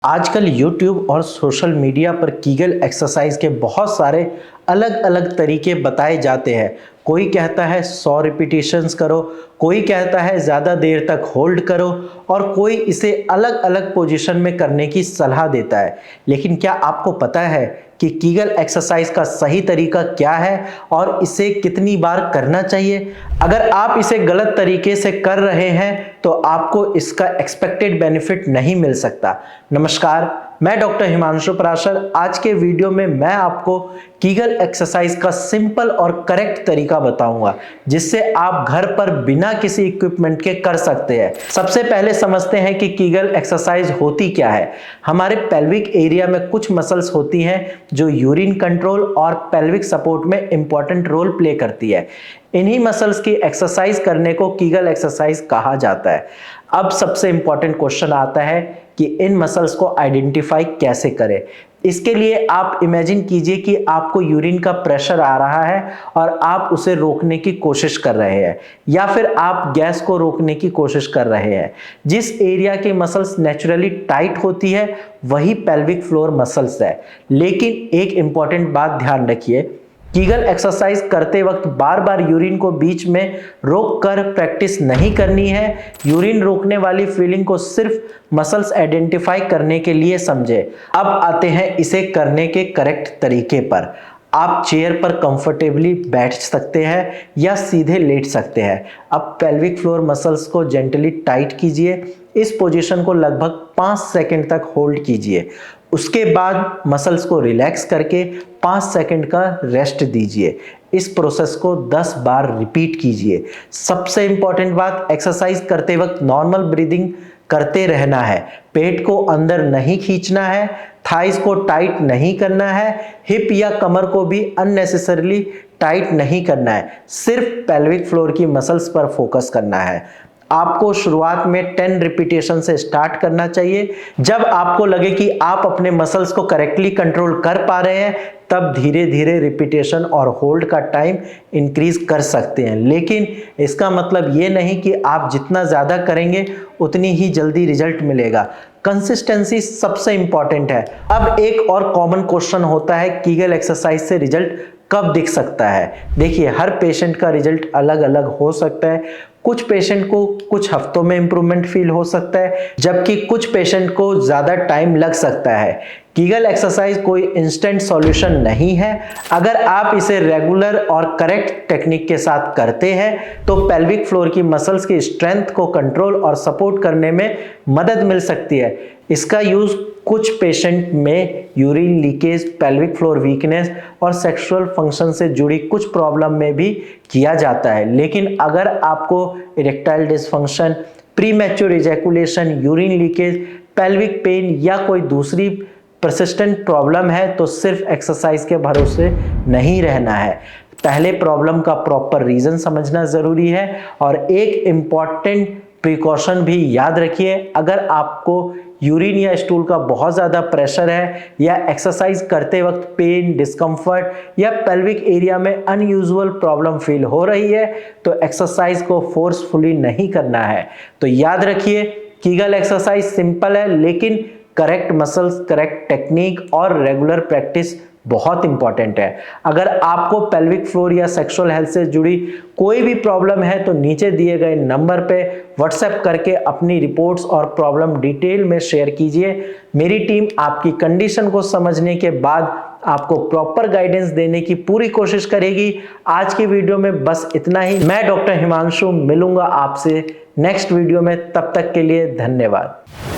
आजकल YouTube और social media पर कीगल एक्सरसाइज के बहुत सारे अलग अलग तरीके बताए जाते हैं। कोई कहता है 100 रिपीटेशंस करो, कोई कहता है ज़्यादा देर तक होल्ड करो और कोई इसे अलग अलग पोजीशन में करने की सलाह देता है। लेकिन क्या आपको पता है कि कीगल एक्सरसाइज का सही तरीका क्या है और इसे कितनी बार करना चाहिए? अगर आप इसे गलत तरीके से कर रहे हैं तो आपको इसका एक्सपेक्टेड बेनिफिट नहीं मिल सकता। नमस्कार, मैं डॉक्टर हिमांशु पराशर। आज के वीडियो में मैं आपको कीगल एक्सरसाइज का सिंपल और करेक्ट तरीका बताऊंगा जिससे आप घर पर बिना किसी इक्विपमेंट के कर सकते हैं। सबसे पहले समझते हैं कि कीगल एक्सरसाइज होती क्या है। हमारे पेल्विक एरिया में कुछ मसल्स होती हैं जो यूरिन कंट्रोल और पेल्विक सपोर्ट में इंपॉर्टेंट रोल प्ले करती है। इन्हीं मसल्स की एक्सरसाइज करने को कीगल एक्सरसाइज कहा जाता है। अब सबसे इंपॉर्टेंट क्वेश्चन आता है कि इन मसल्स को आइडेंटिफाई कैसे करें। इसके लिए आप इमेजिन कीजिए कि आपको यूरिन का प्रेशर आ रहा है और आप उसे रोकने की कोशिश कर रहे हैं या फिर आप गैस को रोकने की कोशिश कर रहे हैं। जिस एरिया की मसल्स नेचुरली टाइट होती है वही पेल्विक फ्लोर मसल्स है। लेकिन एक इंपॉर्टेंट बात ध्यान रखिए, कीगल एक्सरसाइज करते वक्त बार बार यूरिन को बीच में रोक कर प्रैक्टिस नहीं करनी है। यूरिन रोकने वाली फीलिंग को सिर्फ मसल्स आइडेंटिफाई करने के लिए समझे। अब आते हैं इसे करने के करेक्ट तरीके पर। आप चेयर पर कंफर्टेबली बैठ सकते हैं या सीधे लेट सकते हैं। अब पेल्विक फ्लोर मसल्स को जेंटली टाइट कीजिए। इस पोजीशन को लगभग 5 सेकंड तक होल्ड कीजिए। उसके बाद मसल्स को रिलैक्स करके 5 सेकंड का रेस्ट दीजिए। इस प्रोसेस को 10 बार रिपीट कीजिए। सबसे इंपॉर्टेंट बात, एक्सरसाइज करते वक्त नॉर्मल ब्रीदिंग करते रहना है। पेट को अंदर नहीं खींचना है, थाइस को टाइट नहीं करना है, हिप या कमर को भी अननेसेसरीली टाइट नहीं करना है। सिर्फ पेल्विक फ्लोर की मसल्स पर फोकस करना है। आपको शुरुआत में 10 रिपीटेशन से स्टार्ट करना चाहिए। जब आपको लगे कि आप अपने मसल्स को करेक्टली कंट्रोल कर पा रहे हैं तब धीरे धीरे रिपीटेशन और होल्ड का टाइम इंक्रीज कर सकते हैं। लेकिन इसका मतलब ये नहीं कि आप जितना ज़्यादा करेंगे उतनी ही जल्दी रिजल्ट मिलेगा। कंसिस्टेंसी सबसे इंपॉर्टेंट है। अब एक और कॉमन क्वेश्चन होता है, कीगल एक्सरसाइज से रिजल्ट कब दिख सकता है? देखिए, हर पेशेंट का रिजल्ट अलग अलग हो सकता है। कुछ पेशेंट को कुछ हफ्तों में इंप्रूवमेंट फील हो सकता है, जबकि कुछ पेशेंट को ज़्यादा टाइम लग सकता है। कीगल एक्सरसाइज कोई इंस्टेंट सॉल्यूशन नहीं है। अगर आप इसे रेगुलर और करेक्ट टेक्निक के साथ करते हैं तो पेल्विक फ्लोर की मसल्स की स्ट्रेंथ को कंट्रोल और सपोर्ट करने में मदद मिल सकती है। इसका यूज कुछ पेशेंट में urine leakage, pelvic floor weakness और सेक्सुअल फंक्शन से जुड़ी कुछ प्रॉब्लम में भी किया जाता है। लेकिन अगर आपको erectile dysfunction, premature ejaculation, urine leakage, pelvic pain या कोई दूसरी परसिस्टेंट प्रॉब्लम है तो सिर्फ एक्सरसाइज के भरोसे नहीं रहना है। पहले प्रॉब्लम का प्रॉपर रीजन समझना जरूरी है। और एक इम्पॉर्टेंट प्रिकॉशन भी याद रखिए, अगर आपको यूरिन या स्टूल का बहुत ज़्यादा प्रेशर है या एक्सरसाइज करते वक्त पेन, डिस्कम्फर्ट या पेल्विक एरिया में अनयूजुअल प्रॉब्लम फील हो रही है तो एक्सरसाइज को फोर्सफुली नहीं करना है। तो याद रखिए, कीगल एक्सरसाइज सिंपल है लेकिन करेक्ट मसल्स, करेक्ट टेक्निक और रेगुलर प्रैक्टिस बहुत इंपॉर्टेंट है। अगर आपको पेल्विक फ्लोर या सेक्सुअल हेल्थ से जुड़ी कोई भी प्रॉब्लम है तो नीचे दिए गए नंबर पे व्हाट्सएप करके अपनी रिपोर्ट्स और प्रॉब्लम डिटेल में शेयर कीजिए। मेरी टीम आपकी कंडीशन को समझने के बाद आपको प्रॉपर गाइडेंस देने की पूरी कोशिश करेगी। आज की वीडियो में बस इतना ही। मैं डॉक्टर हिमांशु मिलूंगा आपसे नेक्स्ट वीडियो में। तब तक के लिए धन्यवाद।